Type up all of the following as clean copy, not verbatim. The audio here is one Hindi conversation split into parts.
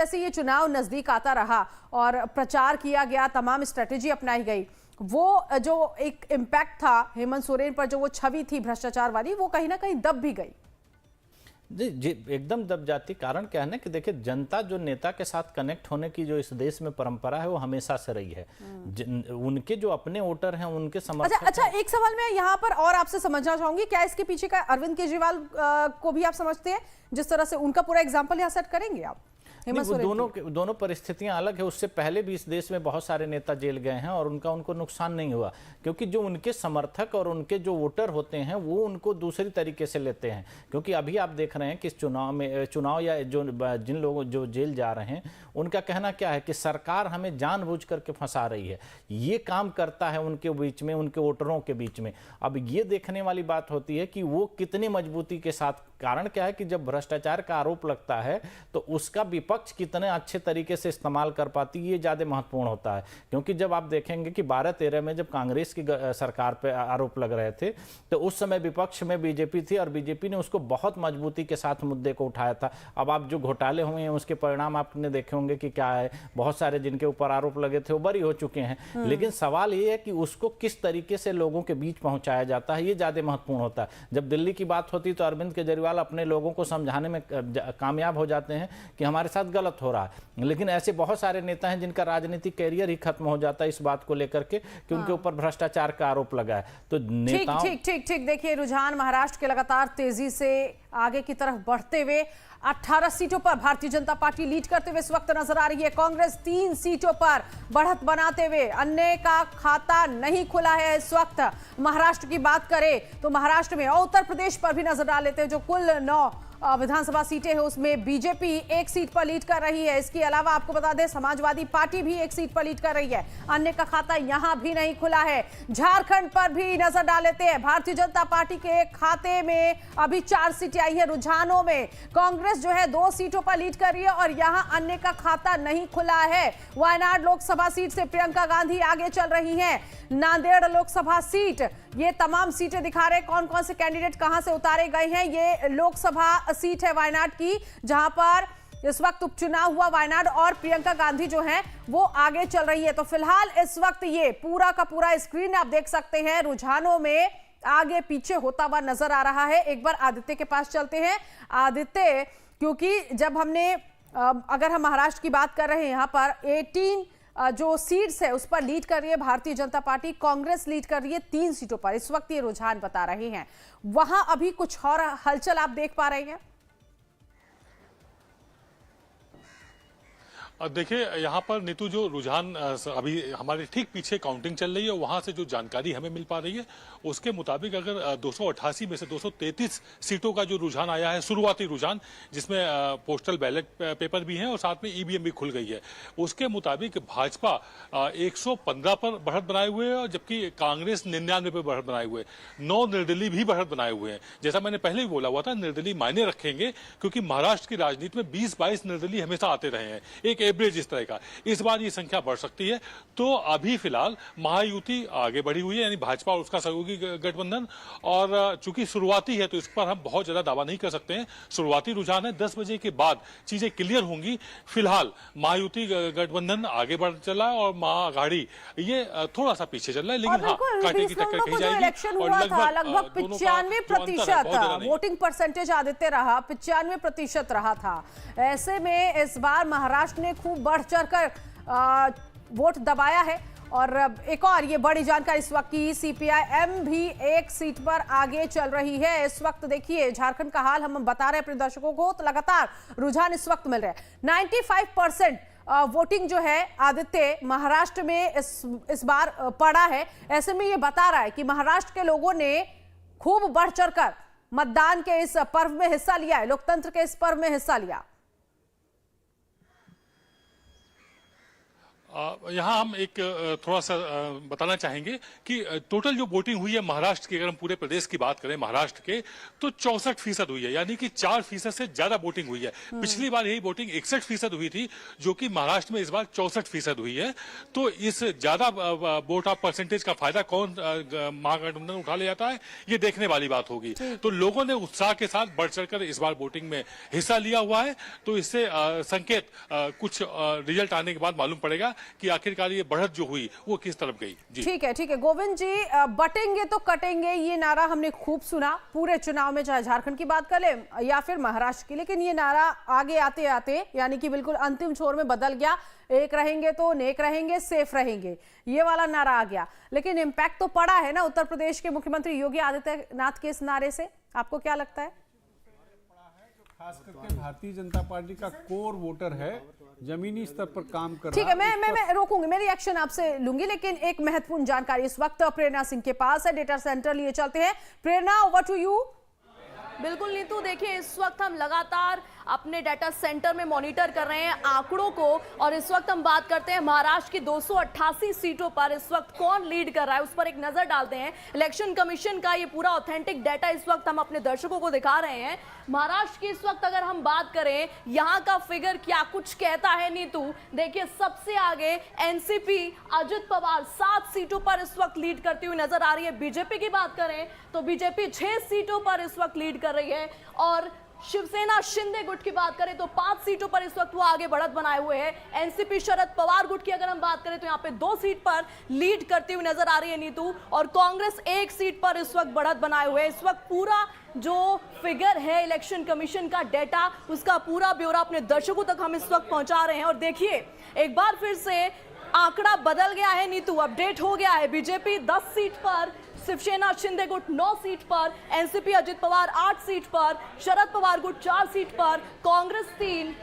जैसे ये चुनाव नजदीक आता रहा और प्रचार किया गया, तमाम स्ट्रेटेजी अपनाई गई, वो जो एक इम्पैक्ट था हेमंत सोरेन पर, जो वो छवि थी भ्रष्टाचार वाली, वो कहीं ना कहीं दब भी गई। जी एकदम दब जाती। कारण क्या है ना कि देखिए, जनता जो नेता के साथ कनेक्ट होने की जो इस देश में परंपरा है वो हमेशा से रही है। उनके जो अपने वोटर हैं, उनके समर्थक। अच्छा, एक सवाल मैं यहाँ पर और आपसे समझना चाहूंगी, क्या इसके पीछे का अरविंद केजरीवाल को भी आप समझते हैं? जिस तरह से उनका पूरा एग्जाम्पल यहाँ सेट करेंगे आप? दोनों परिस्थितियां अलग है। उससे पहले भी इस देश में बहुत सारे नेता जेल गए हैं और उनको नुकसान नहीं हुआ, क्योंकि जो उनके समर्थक और उनके जो वोटर होते हैं वो उनको दूसरी तरीके से लेते हैं। क्योंकि अभी आप देख रहे हैं कि इस चुनाव या जो जिन लोगों जो जेल जा रहे हैं, उनका कहना क्या है कि सरकार हमें जानबूझ करके फंसा रही है। ये काम करता है उनके बीच में, उनके वोटरों के बीच में। अब ये देखने वाली बात होती है कि वो कितनी मजबूती के साथ, कारण क्या है कि जब भ्रष्टाचार का आरोप लगता है तो उसका विपक्ष कितने अच्छे तरीके से इस्तेमाल कर पाती है, ये ज़्यादा महत्वपूर्ण होता है। क्योंकि जब आप देखेंगे कि 12-13 में जब कांग्रेस की सरकार पे आरोप लग रहे थे, तो उस समय विपक्ष में बीजेपी थी और बीजेपी ने उसको बहुत मजबूती के साथ मुद्दे को उठाया था। अब आप जो घोटाले हुए हैं उसके परिणाम आपने देखे होंगे कि क्या है, बहुत सारे जिनके ऊपर आरोप लगे थे वो बरी हो चुके हैं। लेकिन सवाल ये है कि उसको किस तरीके से लोगों के बीच पहुंचाया जाता है, ये ज़्यादा महत्वपूर्ण होता है। जब दिल्ली की बात होती तो अरविंद केजरीवाल अपने लोगों को समझाने में कामयाब हो जाते हैं कि हमारे साथ गलत हो रहा है। लेकिन ऐसे बहुत सारे नेता हैं जिनका राजनीतिक कैरियर ही खत्म हो जाता है इस बात को लेकर के कि उनके ऊपर भ्रष्टाचार का आरोप लगा है। तो नेताओं ठीक देखिए, रुझान महाराष्ट्र के लगातार तेजी से आगे की तरफ बढ़ते हुए 18 सीटों पर भारतीय जनता पार्टी लीड करते हुए इस वक्त नजर आ रही है। कांग्रेस 3 सीटों पर बढ़त बनाते हुए, अन्य का खाता नहीं खुला है इस वक्त। महाराष्ट्र की बात करें तो महाराष्ट्र में और उत्तर प्रदेश पर भी नजर डाल लेते हैं, जो कुल 9 विधानसभा सीटें हैं उसमें बीजेपी 1 सीट पर लीड कर रही है। इसके अलावा आपको बता दें समाजवादी पार्टी भी 1 सीट पर लीड कर रही है। अन्य का खाता यहां भी नहीं खुला है। झारखंड पर भी नजर डाल लेते हैं। भारतीय जनता पार्टी के खाते में अभी 4 सीटें आई है। रुझानों में कांग्रेस जो है 2 सीटों पर लीड कर रही है और यहां अन्य का खाता नहीं खुला है। वायनाड लोकसभा सीट से प्रियंका गांधी आगे चल रही हैं। नांदेड़ लोकसभा सीट, ये तमाम सीटें दिखा रहे कौन कौन से कैंडिडेट कहां से उतारे गए हैं। ये लोकसभा सीट है वायनाड की, जहां पर इस वक्त उपचुनाव हुआ। वायनाड और प्रियंका गांधी जो हैं वो आगे चल रही है। तो फिलहाल इस वक्त ये पूरा का पूरा स्क्रीन आप देख सकते हैं, रुझानों में आगे पीछे होता हुआ नजर आ रहा है। एक बार आदित्य के पास चलते हैं। आदित्य, क्योंकि जब हमने अगर हम महाराष्ट्र की बात कर रहे हैं, यहां पर 18 जो सीट्स है उस पर लीड कर रही है भारतीय जनता पार्टी। कांग्रेस लीड कर रही है 3 सीटों पर। इस वक्त ये रुझान बता रहे हैं, वहां अभी कुछ और हलचल आप देख पा रहे हैं? देखिए, यहाँ पर नीतू जो रुझान अभी हमारे ठीक पीछे काउंटिंग चल रही है, वहाँ से जो जानकारी हमें मिल पा रही है उसके मुताबिक अगर 288 में से 233 सीटों का जो रुझान आया है, शुरुआती रुझान, जिसमें पोस्टल बैलेट पेपर भी हैं और साथ में ईवीएम भी खुल गई है, उसके मुताबिक भाजपा 115 पर बढ़त बनाए हुए है और जबकि कांग्रेस 99 पर बढ़त बनाए हुए, 9 निर्दलीय भी बढ़त बनाए हुए हैं। जैसा मैंने पहले ही बोला हुआ था, निर्दलीय मायने रखेंगे क्योंकि महाराष्ट्र की राजनीति में 20-22 निर्दलीय हमेशा आते रहे हैं, एक एवरेज इस तरह का। इस बार ये संख्या बढ़ सकती है। तो अभी फिलहाल महायुति आगे बढ़ी हुई है, यानी भाजपा और उसका सहयोगी गठबंधन। और चूंकि शुरुआती है तो इस पर हम बहुत ज्यादा दावा नहीं कर सकते हैं। शुरुआती रुझान है, 10 बजे के बाद चीजें क्लियर होंगी। फिलहाल महायुति गठबंधन आगे बढ़ चला है और महाअघाड़ी ये थोड़ा सा पीछे चल रहा है, लेकिन हाँ, कांटे की टक्कर कही जाएगी। और लगभग 95% वोटिंग परसेंटेज आदित्य रहा, 95% रहा था। ऐसे में इस बार महाराष्ट्र ने खूब बढ़ चढ़कर वोट दबाया है। और एक और ये बड़ी जानकारी इस वक्त की, सीपीआई-एम भी 1 सीट पर आगे चल रही है। इस वक्त देखिए झारखंड का हाल हम बता रहे हैं अपने दर्शकों को, तो लगातार रुझान इस वक्त मिल रहे हैं। 95% वोटिंग जो है आदित्य महाराष्ट्र में इस बार पड़ा है। ऐसे में ये बता रहा है कि महाराष्ट्र के लोगों ने खूब बढ़ चढ़कर मतदान के इस पर्व में हिस्सा लिया है, लोकतंत्र के इस पर्व में हिस्सा लिया। यहाँ हम एक थोड़ा सा बताना चाहेंगे कि टोटल जो वोटिंग हुई है महाराष्ट्र की, अगर हम पूरे प्रदेश की बात करें महाराष्ट्र के, तो 64% हुई है, यानी कि 4% से ज्यादा वोटिंग हुई है। पिछली बार यही वोटिंग 61% हुई थी, जो कि महाराष्ट्र में इस बार 64% हुई है। तो इस ज्यादा वोट ऑफ परसेंटेज का फायदा कौन महागठबंधन उठा ले जाता है, ये देखने वाली बात होगी। तो लोगों ने उत्साह के साथ बढ़ चढ़कर इस बार वोटिंग में हिस्सा लिया हुआ है। तो इससे संकेत कुछ रिजल्ट आने के बाद मालूम पड़ेगा कि आखिरकार ये बढ़त जो हुई वो किस तरफ गई। जी ठीक है गोविंद जी, बटेंगे तो कटेंगे, ये नारा हमने खूब सुना पूरे चुनाव में, चाहे झारखंड की बात कर ले या फिर महाराष्ट्र की, लेकिन ये नारा आगे आते आते यानी कि बिल्कुल अंतिम छोर में बदल गया। एक रहेंगे तो नेक रहेंगे, सेफ रहेंगे, ये वाला नारा आ गया। लेकिन इम्पैक्ट तो पड़ा है ना उत्तर प्रदेश के मुख्यमंत्री योगी आदित्यनाथ के इस नारे से, आपको क्या लगता है? खास करके भारतीय जनता पार्टी का कोर वोटर है, जमीनी स्तर पर काम कर ठीक रहा है, है। मैं रोकूंगी, मेरी एक्शन आपसे लूंगी, लेकिन एक महत्वपूर्ण जानकारी इस वक्त प्रेरणा सिंह के पास है, डेटा सेंटर लिए चलते हैं। प्रेरणा, ओवर टू यू। बिल्कुल नीतू, देखिए इस वक्त हम लगातार अपने डाटा सेंटर में मॉनिटर कर रहे हैं आंकड़ों को, और इस वक्त हम बात करते हैं महाराष्ट्र की 288 सीटों पर इस वक्त कौन लीड कर रहा है, उस पर एक नजर डालते हैं। इलेक्शन कमीशन का ये पूरा ऑथेंटिक डाटा इस वक्त हम अपने दर्शकों को दिखा रहे हैं। महाराष्ट्र की इस वक्त अगर हम बात करें यहाँ का फिगर क्या कुछ कहता है नीतू, देखिए सबसे आगे एनसीपी अजित पवार 7 सीटों पर इस वक्त लीड करती हुई नजर आ रही है। बीजेपी की बात करें तो बीजेपी 6 सीटों पर इस वक्त लीड कर रही है, और शिवसेना शिंदे गुट की बात करें तो 5 सीटों पर इस वक्त वो आगे बढ़त बनाए हुए हैं। एनसीपी शरद पवार गुट की अगर हम बात करें तो यहाँ पे 2 सीट पर लीड करती हुई नजर आ रही है नीतू, और कांग्रेस 1 सीट पर इस वक्त बढ़त बनाए हुए हैं। इस वक्त पूरा जो फिगर है इलेक्शन कमीशन का डेटा, उसका पूरा ब्यौरा अपने दर्शकों तक हम इस वक्त पहुंचा रहे हैं। और देखिए एक बार फिर से आंकड़ा बदल गया है नीतू, अपडेट हो गया है। बीजेपी 10 सीट पर, शिवसेना शिंदे गुट 9 सीट पर, एनसीपी अजित पवार 8 सीट पर, शरद पवार गुट 4 सीट पर, कांग्रेस 3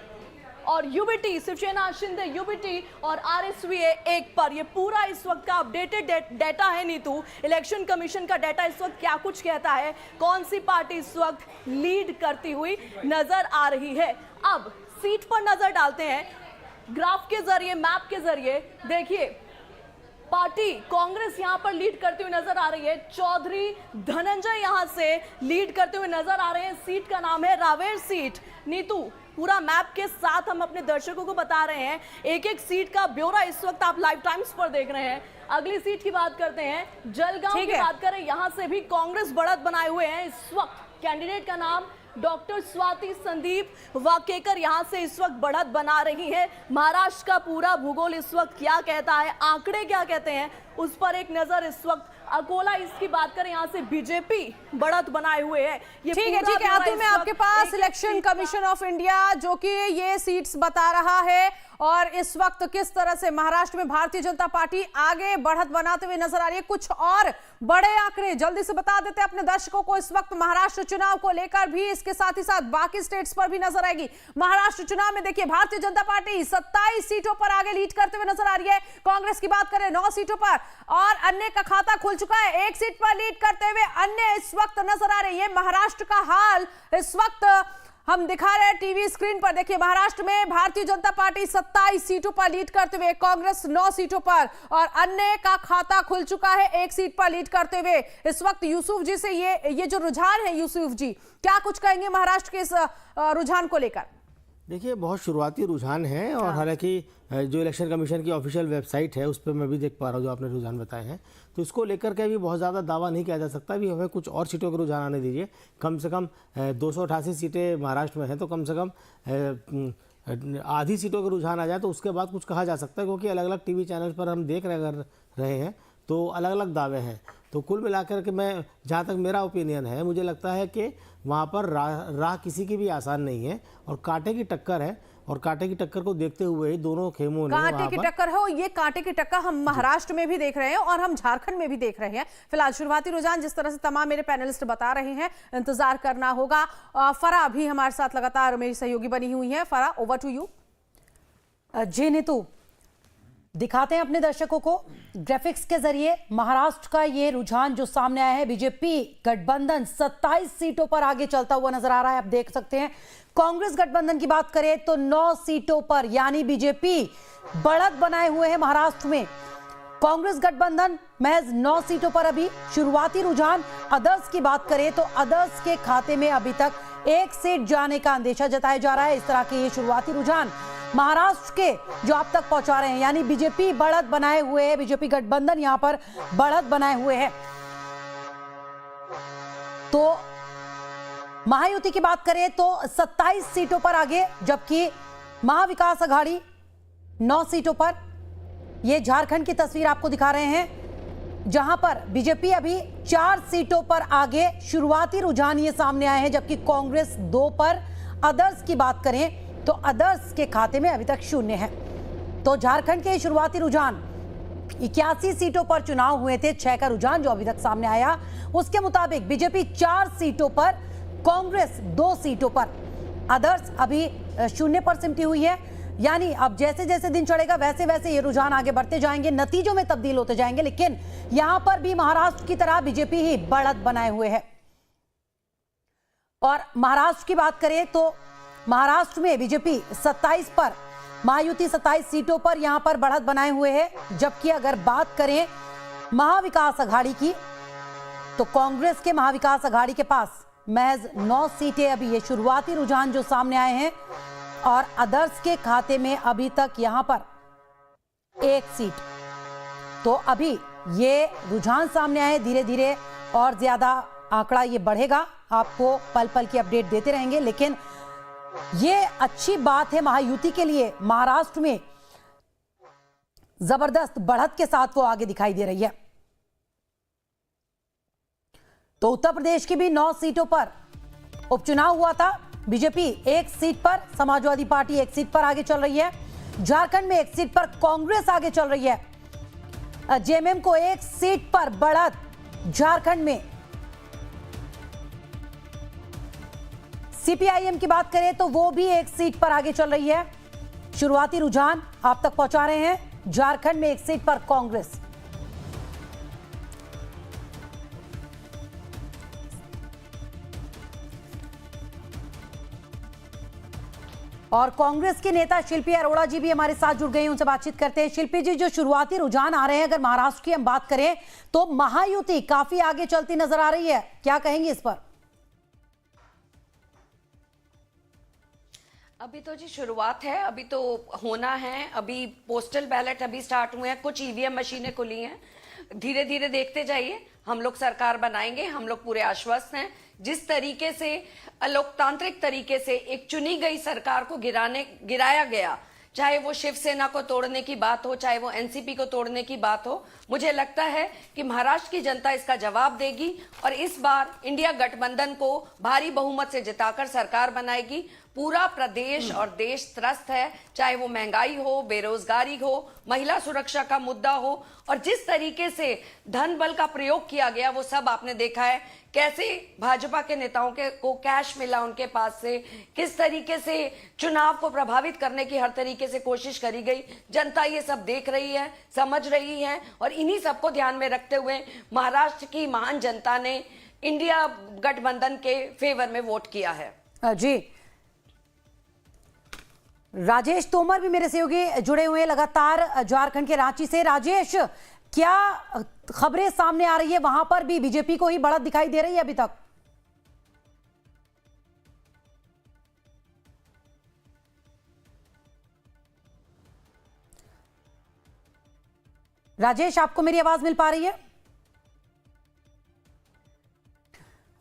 और यूबीटी, शिवसेना शिंदे यूबीटी और आरएसवीए 1 पर। ये पूरा इस वक्त का अपडेटेड डेटा है नीतू। इलेक्शन कमीशन का डेटा इस वक्त क्या कुछ कहता है, कौन सी पार्टी इस वक्त लीड करती हुई नजर आ रही है। अब सीट पर नजर डालते हैं ग्राफ के जरिए, मैप के जरिए। देखिए पार्टी कांग्रेस यहां पर लीड करती हुई नजर आ रही है, चौधरी धनंजय यहां से लीड करते हुए नजर आ रहे हैं। सीट का नाम है रावेर सीट। नीतू पूरा मैप के साथ हम अपने दर्शकों को बता रहे हैं, एक एक सीट का ब्यौरा इस वक्त आप लाइव टाइम्स पर देख रहे हैं। अगली सीट की बात करते हैं, जलगांव की बात करें, यहां से भी कांग्रेस बढ़त बनाए हुए हैं। इस वक्त कैंडिडेट का नाम डॉक्टर स्वाति संदीप वाकेकर यहां से इस वक्त बढ़त बना रही है। महाराष्ट्र का पूरा भूगोल इस वक्त क्या कहता है, आंकड़े क्या कहते हैं, उस पर एक नजर इस वक्त। अकोला इसकी बात करें, यहां से बीजेपी बढ़त बनाए हुए है। ठीक है आतुल, मैं आपके पास इलेक्शन कमीशन ऑफ इंडिया जो कि ये सीट्स बता रहा है, और इस वक्त किस तरह से महाराष्ट्र में भारतीय जनता पार्टी आगे बढ़त बनाते हुए नजर आ रही है। कुछ और बड़े आंकड़े जल्दी से बता देते हैं अपने दर्शकों को इस वक्त महाराष्ट्र चुनाव को लेकर भी, इसके साथ ही साथ बाकी स्टेट्स पर भी नजर आएगी। महाराष्ट्र चुनाव में देखिए भारतीय जनता पार्टी 27 सीटों पर आगे लीड करते हुए नजर आ रही है। कांग्रेस की बात करें 9 सीटों पर, और अन्य का खाता खुल चुका है, 1 सीट पर लीड करते हुए अन्य इस वक्त नजर आ रही है। महाराष्ट्र का हाल इस वक्त हम दिखा रहे हैं टीवी स्क्रीन पर। देखिए महाराष्ट्र में भारतीय जनता पार्टी 27 सीटों पर लीड करते हुए, कांग्रेस 9 सीटों पर, और अन्य का खाता खुल चुका है 1 सीट पर लीड करते हुए। इस वक्त यूसुफ जी से ये जो रुझान है, यूसुफ जी क्या कुछ कहेंगे महाराष्ट्र के इस रुझान को लेकर? देखिए बहुत शुरुआती रुझान है, और हालांकि जो इलेक्शन कमीशन की ऑफिशियल वेबसाइट है उस पर मैं भी देख पा रहा हूँ जो आपने रुझान बताए हैं, तो इसको लेकर के भी बहुत ज़्यादा दावा नहीं किया जा सकता। भी हमें कुछ और सीटों के रुझान आने दीजिए। कम से कम 288 सीटें महाराष्ट्र में हैं, तो कम से कम आधी सीटों के रुझान आ जाए तो उसके बाद कुछ कहा जा सकता है, क्योंकि अलग अलग टीवी चैनल पर हम देख रहे हैं तो अलग अलग दावे हैं। तो कुल मिलाकर के मैं, जहाँ तक मेरा ओपिनियन है, मुझे लगता है कि वहाँ पर राह किसी की भी आसान नहीं है, और कांटे की टक्कर है, और कांटे की टक्कर को देखते हुए ही दोनों खेमों ने कांटे की टक्कर हो, ये कांटे की टक्कर हम महाराष्ट्र में भी देख रहे हैं और हम झारखंड में भी देख रहे हैं। फिलहाल शुरुआती रुझान जिस तरह से तमाम मेरे पैनलिस्ट बता रहे हैं, इंतजार करना होगा। फरा भी हमारे साथ लगातार मेरी सहयोगी बनी हुई है। फरा, ओवर टू यू। जी नीतू, दिखाते हैं अपने दर्शकों को ग्राफिक्स के जरिए महाराष्ट्र का ये रुझान जो सामने आया है। बीजेपी गठबंधन 27 सीटों पर आगे चलता हुआ नजर आ रहा है। आप देख सकते हैं कांग्रेस गठबंधन की बात करें तो 9 सीटों पर, यानी बीजेपी बढ़त बनाए हुए है महाराष्ट्र में। कांग्रेस गठबंधन महज 9 सीटों पर अभी शुरुआती रुझान। अदर्स की बात करें तो अदर्स के खाते में अभी तक 1 सीट जाने का अंदेशा जताया जा रहा है। इस तरह के ये शुरुआती रुझान महाराष्ट्र के जो आप तक पहुंचा रहे हैं, यानी बीजेपी बढ़त बनाए हुए है, बीजेपी गठबंधन यहां पर बढ़त बनाए हुए है। तो महायुति की बात करें तो 27 सीटों पर आगे, जबकि महाविकास अघाड़ी 9 सीटों पर। यह झारखंड की तस्वीर आपको दिखा रहे हैं, जहां पर बीजेपी अभी 4 सीटों पर आगे। शुरुआती रुझान ये सामने आए हैं, जबकि कांग्रेस 2 पर। अदर्स की बात करें तो अदर्स के खाते में अभी तक 0 है। तो झारखंड के शुरुआती रुझान 81 सीटों पर चुनाव हुए थे, 6 का रुझान जो अभी तक सामने आया, उसके मुताबिक बीजेपी 4 सीटों पर, कांग्रेस 2 सीटों पर, अदर्स अभी 0 पर सिमटी हुई है। यानी अब जैसे जैसे दिन चढ़ेगा वैसे वैसे ये रुझान आगे बढ़ते जाएंगे, नतीजों में तब्दील होते जाएंगे। लेकिन यहां पर भी महाराष्ट्र की तरह बीजेपी ही बढ़त बनाए हुए है। और महाराष्ट्र की बात करें तो महाराष्ट्र में बीजेपी 27 पर, महायुति 27 सीटों पर यहां पर बढ़त बनाए हुए है। जबकि अगर बात करें महाविकास अघाड़ी की तो कांग्रेस के महाविकास अघाड़ी के पास महज 9 सीटें अभी। ये शुरुआती रुझान जो सामने आए हैं। और अदर्स के खाते में अभी तक यहां पर 1 सीट। तो अभी ये रुझान सामने आए, धीरे धीरे और ज्यादा आंकड़ा ये बढ़ेगा। आपको पल पल की अपडेट देते रहेंगे। लेकिन ये अच्छी बात है महायुति के लिए, महाराष्ट्र में जबरदस्त बढ़त के साथ वो आगे दिखाई दे रही है। तो उत्तर प्रदेश की भी 9 सीटों पर उपचुनाव हुआ था। बीजेपी 1 सीट पर, समाजवादी पार्टी 1 सीट पर आगे चल रही है। झारखंड में 1 सीट पर कांग्रेस आगे चल रही है। जेएमएम को 1 सीट पर बढ़त झारखंड में। सीपीआईएम की बात करें तो वो भी 1 सीट पर आगे चल रही है। शुरुआती रुझान आप तक पहुंचा रहे हैं। झारखंड में 1 सीट पर कांग्रेस। और कांग्रेस के नेता शिल्पी अरोड़ा जी भी हमारे साथ जुड़ गए हैं, उनसे बातचीत करते हैं। शिल्पी जी, जो शुरुआती रुझान आ रहे हैं, अगर महाराष्ट्र की हम बात करें तो महायुति काफी आगे चलती नजर आ रही है, क्या कहेंगे इस पर? अभी तो जी शुरुआत है, अभी तो होना है। अभी पोस्टल बैलेट अभी स्टार्ट हुए हैं, कुछ ईवीएम मशीनें खुली हैं। धीरे धीरे देखते जाइए, हम लोग सरकार बनाएंगे, हम लोग पूरे आश्वस्त हैं। जिस तरीके से लोकतांत्रिक तरीके से एक चुनी गई सरकार को गिराया गया, चाहे वो शिवसेना को तोड़ने की बात हो, चाहे वो एनसीपी को तोड़ने की बात हो, मुझे लगता है कि महाराष्ट्र की जनता इसका जवाब देगी और इस बार इंडिया गठबंधन को भारी बहुमत से जिताकर सरकार बनाएगी। पूरा प्रदेश और देश त्रस्त है, चाहे वो महंगाई हो, बेरोजगारी हो, महिला सुरक्षा का मुद्दा हो, और जिस तरीके से धन बल का प्रयोग किया गया वो सब आपने देखा है। कैसे भाजपा के नेताओं को कैश मिला उनके पास से, किस तरीके से चुनाव को प्रभावित करने की हर तरीके से कोशिश करी गई। जनता ये सब देख रही है, समझ रही है, और इन्हीं सबको ध्यान में रखते हुए महाराष्ट्र की महान जनता ने इंडिया गठबंधन के फेवर में वोट किया है। जी, राजेश तोमर भी मेरे सहयोगी जुड़े हुए हैं लगातार झारखंड के रांची से। राजेश, क्या खबरें सामने आ रही है, वहां पर भी बीजेपी को ही बढ़त दिखाई दे रही है अभी तक? राजेश, आपको मेरी आवाज मिल पा रही है?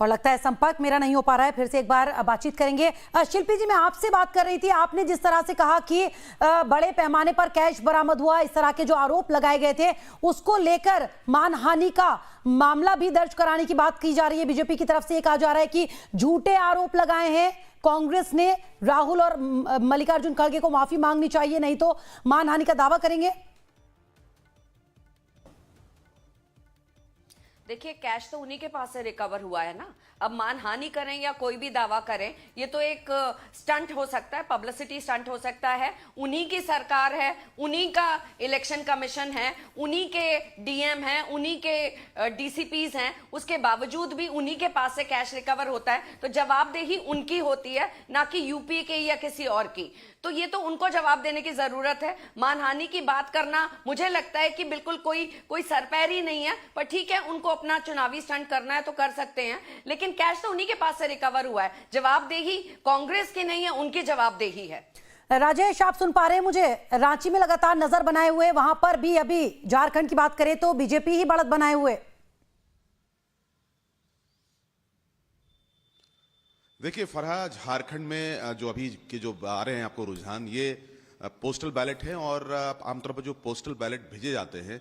और लगता है संपर्क मेरा नहीं हो पा रहा है, फिर से एक बार बातचीत करेंगे। शिल्पी जी, मैं आपसे बात कर रही थी, आपने जिस तरह से कहा कि बड़े पैमाने पर कैश बरामद हुआ, इस तरह के जो आरोप लगाए गए थे उसको लेकर मानहानि का मामला भी दर्ज कराने की बात की जा रही है। बीजेपी की तरफ से ये कहा जा रहा है कि झूठे आरोप लगाए हैं कांग्रेस ने, राहुल और मल्लिकार्जुन खड़गे को माफी मांगनी चाहिए, नहीं तो मानहानि का दावा करेंगे। देखिए, कैश तो उन्हीं के पास से रिकवर हुआ है ना। अब मानहानि करें या कोई भी दावा करें, ये तो एक स्टंट हो सकता है, पब्लिसिटी स्टंट हो सकता है। उन्हीं की सरकार है, उन्हीं का इलेक्शन कमीशन है, उन्हीं के डीएम हैं, उन्हीं के डीसीपीज हैं, उसके बावजूद भी उन्हीं के पास से कैश रिकवर होता है। तो जवाबदेही उनकी होती है, ना कि यूपी के या किसी और की। तो ये तो उनको जवाब देने की जरूरत है। मानहानि की बात करना मुझे लगता है कि बिल्कुल कोई सरपैरी नहीं है, पर ठीक है, उनको अपना चुनावी स्टंट करना है तो कर सकते हैं, लेकिन कैश तो उन्हीं के पास से रिकवर हुआ है। जवाबदेही कांग्रेस की नहीं है, उनकी जवाबदेही है। राजेश, आप सुन पा रहे हैं मुझे? रांची में लगातार नजर बनाए हुए, वहां पर भी अभी झारखंड की बात करें तो बीजेपी ही बढ़त बनाए हुए। देखिए फरहा, झारखंड में जो अभी के जो आ रहे हैं आपको रुझान, ये पोस्टल बैलेट है और आमतौर पर जो पोस्टल बैलेट भेजे जाते हैं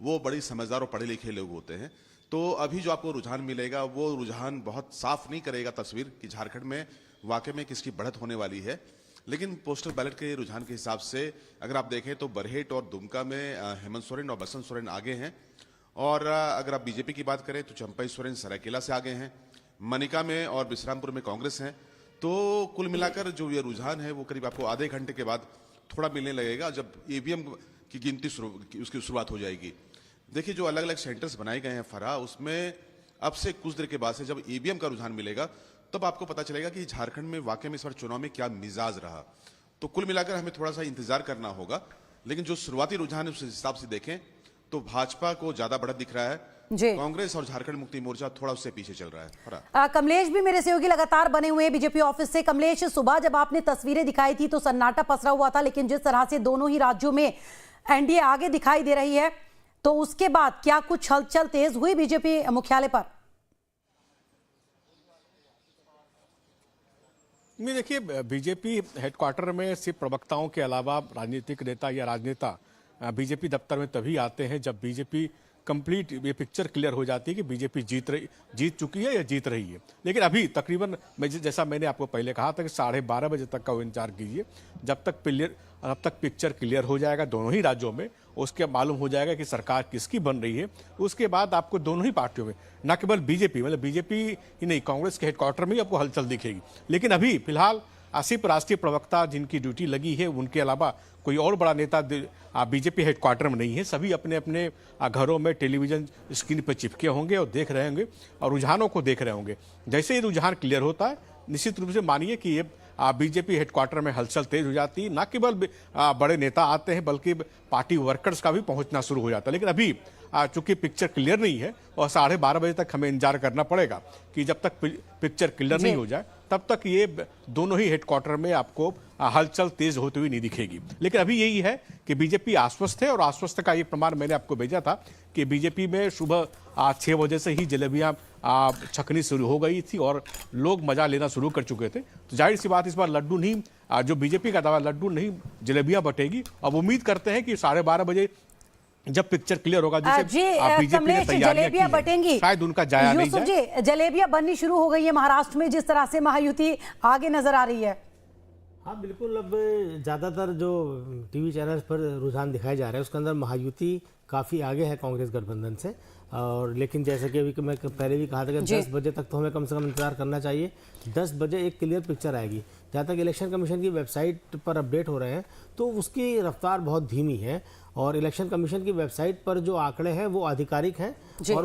वो बड़ी समझदार और पढ़े लिखे लोग होते हैं। तो अभी जो आपको रुझान मिलेगा वो रुझान बहुत साफ नहीं करेगा तस्वीर कि झारखंड में वाकई में किसकी बढ़त होने वाली है। लेकिन पोस्टल बैलेट के रुझान के हिसाब से अगर आप देखें तो बरहेट और दुमका में हेमंत सोरेन और बसंत सोरेन आगे हैं, और अगर आप बीजेपी की बात करें तो चंपई सोरेन सरायकेला से आगे हैं, मनिका में और बिश्रामपुर में कांग्रेस हैं। तो कुल मिलाकर जो ये रुझान है वो करीब आपको आधे घंटे के बाद थोड़ा मिलने लगेगा, जब ईवीएम की गिनती उसकी शुरुआत हो जाएगी। देखिए, जो अलग अलग सेंटर्स बनाए गए हैं फरहा, उसमें अब से कुछ देर के बाद से जब ईवीएम का रुझान मिलेगा तब आपको पता चलेगा कि झारखंड में वाकई में इस बार चुनाव में क्या मिजाज रहा। तो कुल मिलाकर हमें थोड़ा सा इंतजार करना होगा, लेकिन जो शुरुआती रुझान है उस हिसाब से देखें तो भाजपा को ज्यादा बढ़त दिख रहा है, कांग्रेस और झारखंड मुक्ति मोर्चा थोड़ा उससे पीछे चल रहा है। कमलेश भी मेरे सहयोगी लगातार बने हुए हैं बीजेपी ऑफिस से। कमलेश, सुबह जब आपने तस्वीरें दिखाई थी तो सन्नाटा पसरा हुआ था, लेकिन जिस तरह से दोनों ही राज्यों में एनडीए आगे दिखाई दे रही है, तो उसके बाद क्या कुछ हलचल तेज हुई बीजेपी मुख्यालय पर? नहीं, देखिए, बीजेपी हेडक्वार्टर में सिर्फ प्रवक्ताओं के अलावा राजनीतिक नेता या राजनेता बीजेपी दफ्तर में तभी आते हैं जब बीजेपी कंप्लीट ये पिक्चर क्लियर हो जाती है कि बीजेपी जीत चुकी है या जीत रही है। लेकिन अभी तकरीबन जैसा मैंने आपको पहले कहा था कि 12:30 बजे तक का वो इंतजार कीजिए, जब तक पिक्चर क्लियर हो जाएगा दोनों ही राज्यों में, उसके मालूम हो जाएगा कि सरकार किसकी बन रही है। उसके बाद आपको दोनों ही पार्टियों में, न केवल बीजेपी, मतलब बीजेपी ही नहीं, कांग्रेस के हेडक्वार्टर में ही आपको हलचल दिखेगी। लेकिन अभी फिलहाल सिर्फ राष्ट्रीय प्रवक्ता जिनकी ड्यूटी लगी है, उनके अलावा कोई और बड़ा नेता बीजेपी हेडक्वार्टर में नहीं है। सभी अपने अपने घरों में टेलीविजन स्क्रीन पर चिपके होंगे और देख रहे होंगे और रुझानों को देख रहे होंगे। जैसे ही रुझान क्लियर होता है, निश्चित रूप से मानिए कि ये बीजेपी हेडक्वार्टर में हलचल तेज हो जाती है। न केवल बड़े नेता आते हैं बल्कि पार्टी वर्कर्स का भी पहुंचना शुरू हो जाता है। लेकिन अभी चूंकि पिक्चर क्लियर नहीं है और 12:30 बजे तक हमें इंतजार करना पड़ेगा कि जब तक पिक्चर क्लियर नहीं हो जाए तब तक ये दोनों ही हेडक्वार्टर में आपको हलचल तेज होती हुई नहीं दिखेगी। लेकिन अभी यही है कि बीजेपी आश्वस्त है, और आश्वस्त का ये प्रमाण मैंने आपको भेजा था कि बीजेपी में सुबह 6 बजे से ही जलेबियां छकनी शुरू हो गई थी और लोग मजा लेना शुरू कर चुके थे। तो जाहिर सी बात, इस बार लड्डू नहीं, जो बीजेपी का दावा, लड्डू नहीं जलेबियां बटेगी। अब उम्मीद करते हैं कि 12:30 बजे जब पिक्चर क्लियर होगा, जिसे बीजेपी ने तैयारियां की हैं, शायद उनका जाया नहीं जाए। जलेबियां बननी शुरू हो गई है महाराष्ट्र में, जिस तरह से महायुति आगे नजर आ रही है। हाँ बिल्कुल, अब ज़्यादातर जो टीवी चैनल्स पर रुझान दिखाए जा रहे हैं उसके अंदर महायुति काफ़ी आगे है कांग्रेस गठबंधन से। और लेकिन जैसे कि अभी मैं पहले भी कहा था कि 10 बजे तक तो हमें कम से कम इंतजार करना चाहिए। 10 बजे एक क्लियर पिक्चर आएगी। जहाँ तक इलेक्शन कमीशन की वेबसाइट पर अपडेट हो रहे हैं तो उसकी रफ्तार बहुत धीमी है, और इलेक्शन कमीशन की वेबसाइट पर जो आंकड़े हैं वो आधिकारिक हैं और